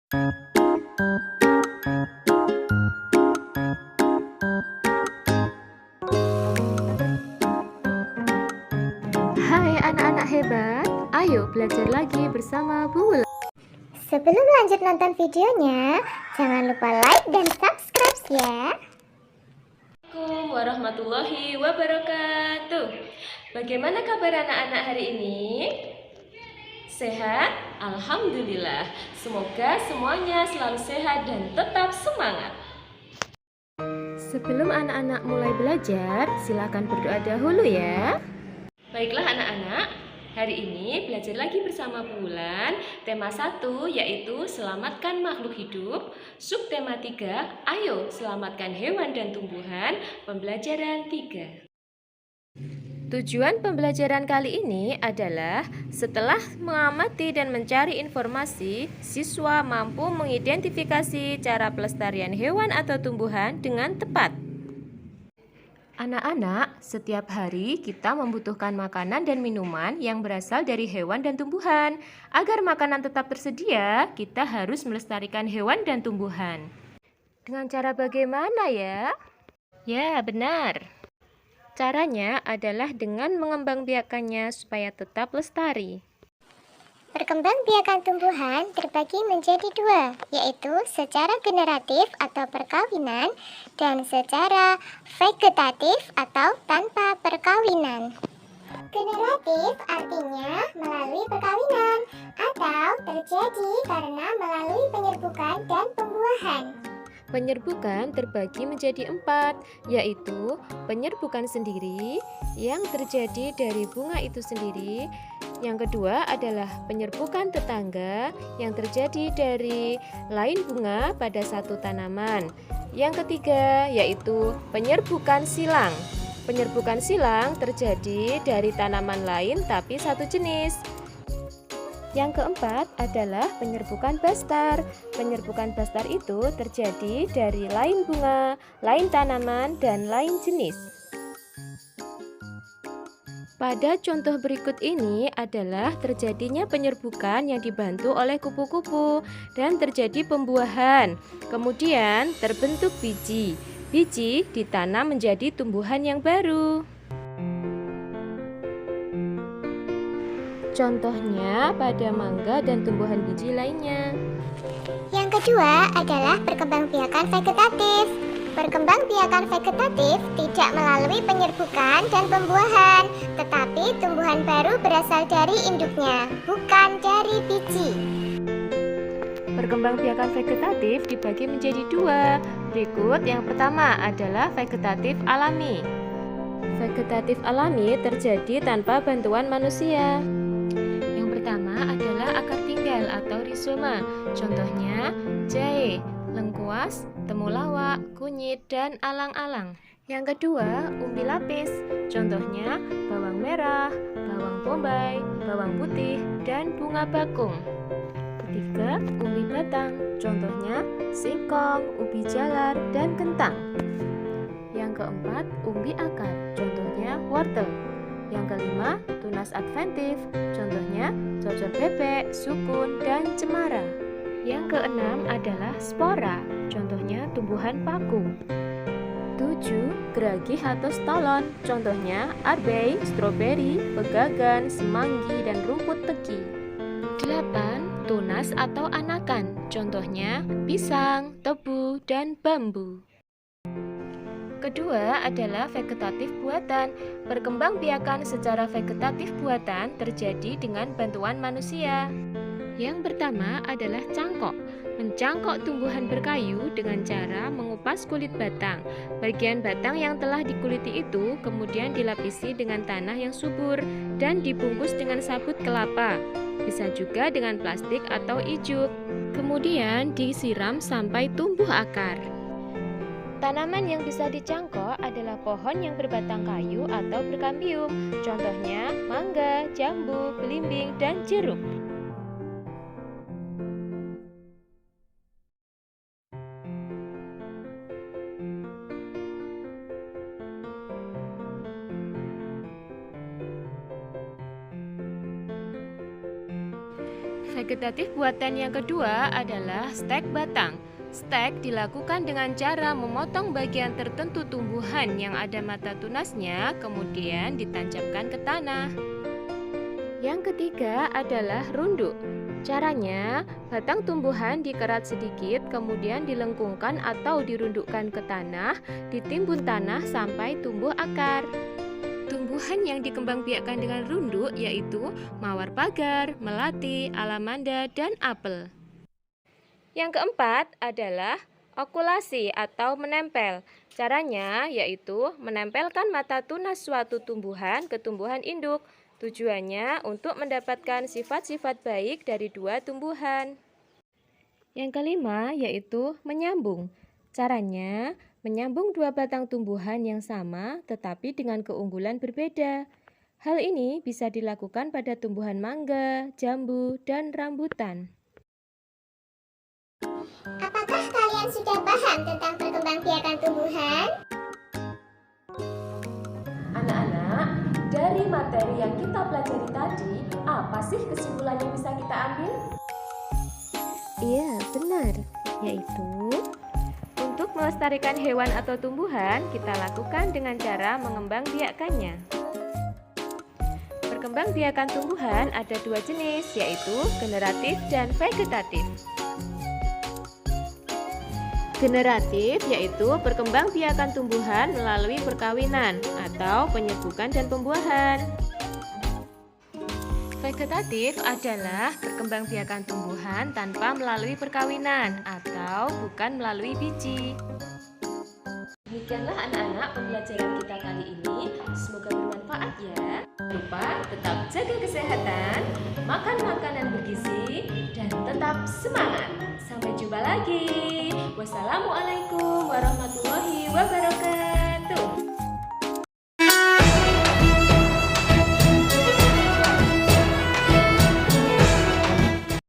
Hai anak-anak hebat, ayo belajar lagi bersama Bu Wulan. Sebelum lanjut nonton videonya, jangan lupa like dan subscribe ya. Assalamualaikum warahmatullahi wabarakatuh. Bagaimana kabar anak-anak hari ini? Sehat? Alhamdulillah. Semoga semuanya selalu sehat dan tetap semangat. Sebelum anak-anak mulai belajar, silakan berdoa dahulu ya. Baiklah anak-anak, hari ini belajar lagi bersama Bu Wulan. Tema 1 yaitu selamatkan makhluk hidup. Subtema 3, ayo selamatkan hewan dan tumbuhan. Pembelajaran 3. Tujuan pembelajaran kali ini adalah setelah mengamati dan mencari informasi, siswa mampu mengidentifikasi cara pelestarian hewan atau tumbuhan dengan tepat. Anak-anak, setiap hari kita membutuhkan makanan dan minuman yang berasal dari hewan dan tumbuhan. Agar makanan tetap tersedia, kita harus melestarikan hewan dan tumbuhan. Dengan cara bagaimana ya? Ya, benar. Caranya adalah dengan mengembangbiakannya supaya tetap lestari. Perkembangbiakan tumbuhan terbagi menjadi dua, yaitu secara generatif atau perkawinan dan secara vegetatif atau tanpa perkawinan. Generatif artinya melalui perkawinan atau terjadi karena melalui penyerbukan dan pembuahan. Penyerbukan terbagi menjadi 4, yaitu penyerbukan sendiri yang terjadi dari bunga itu sendiri. Yang kedua adalah penyerbukan tetangga yang terjadi dari lain bunga pada satu tanaman. Yang ketiga yaitu penyerbukan silang. Penyerbukan silang terjadi dari tanaman lain tapi satu jenis. Yang keempat adalah penyerbukan bastar. Penyerbukan bastar itu terjadi dari lain bunga, lain tanaman, dan lain jenis. Pada contoh berikut ini adalah terjadinya penyerbukan yang dibantu oleh kupu-kupu dan terjadi pembuahan. Kemudian terbentuk biji. Biji ditanam menjadi tumbuhan yang baru. Contohnya pada mangga dan tumbuhan biji lainnya. Yang kedua adalah perkembangbiakan vegetatif. Perkembangbiakan vegetatif tidak melalui penyerbukan dan pembuahan, tetapi tumbuhan baru berasal dari induknya, bukan dari biji. Perkembangbiakan vegetatif dibagi menjadi dua. Berikut yang pertama adalah vegetatif alami. Vegetatif alami terjadi tanpa bantuan manusia. Yang pertama adalah akar tinggal atau rizoma. Contohnya jahe, lengkuas, temulawak, kunyit, dan alang-alang. Yang kedua, umbi lapis. Contohnya bawang merah, bawang bombay, bawang putih, dan bunga bakung. Ketiga, umbi batang. Contohnya singkong, ubi jalar, dan kentang. Yang keempat, umbi akar. Contohnya wortel. Yang kelima, tunas adventif. Contohnya cocor bebek, sukun, dan cemara. Yang keenam adalah spora. Contohnya tumbuhan paku. 7. Geragih atau stolon. Contohnya arbei, stroberi, pegagan, semanggi, dan rumput teki. 8. Tunas atau anakan. Contohnya pisang, tebu, dan bambu. Kedua adalah vegetatif buatan. Perkembangbiakan secara vegetatif buatan terjadi dengan bantuan manusia. Yang pertama adalah cangkok. Mencangkok tumbuhan berkayu dengan cara mengupas kulit batang. Bagian batang yang telah dikuliti itu kemudian dilapisi dengan tanah yang subur dan dibungkus dengan sabut kelapa. Bisa juga dengan plastik atau ijuk. Kemudian disiram sampai tumbuh akar. Tanaman yang bisa dicangkok adalah pohon yang berbatang kayu atau berkambium. Contohnya mangga, jambu, belimbing, dan jeruk. Vegetatif buatan yang kedua adalah stek batang. Stek dilakukan dengan cara memotong bagian tertentu tumbuhan yang ada mata tunasnya, kemudian ditancapkan ke tanah. Yang ketiga adalah runduk. Caranya, batang tumbuhan dikerat sedikit, kemudian dilengkungkan atau dirundukkan ke tanah, ditimbun tanah sampai tumbuh akar. Tumbuhan yang dikembangbiakkan dengan runduk yaitu mawar pagar, melati, alamanda, dan apel. Yang keempat adalah okulasi atau menempel. Caranya yaitu menempelkan mata tunas suatu tumbuhan ke tumbuhan induk. Tujuannya untuk mendapatkan sifat-sifat baik dari dua tumbuhan. Yang kelima yaitu menyambung. Caranya menyambung dua batang tumbuhan yang sama tetapi dengan keunggulan berbeda. Hal ini bisa dilakukan pada tumbuhan mangga, jambu, dan rambutan. Apakah kalian sudah paham tentang perkembangbiakan tumbuhan? Anak-anak, dari materi yang kita pelajari tadi, apa sih kesimpulan yang bisa kita ambil? Iya, benar. Yaitu, untuk melestarikan hewan atau tumbuhan, kita lakukan dengan cara mengembangbiakannya. Perkembangbiakan tumbuhan ada dua jenis, yaitu generatif dan vegetatif. Generatif yaitu perkembangbiakan tumbuhan melalui perkawinan atau penyerbukan dan pembuahan. Vegetatif adalah perkembangbiakan tumbuhan tanpa melalui perkawinan atau bukan melalui biji. Demikianlah anak-anak pembelajaran kita kali ini. Semoga bermanfaat ya. Jangan lupa tetap jaga kesehatan, makan makanan bergizi, dan tetap semangat. Sampai jumpa lagi. Wassalamualaikum.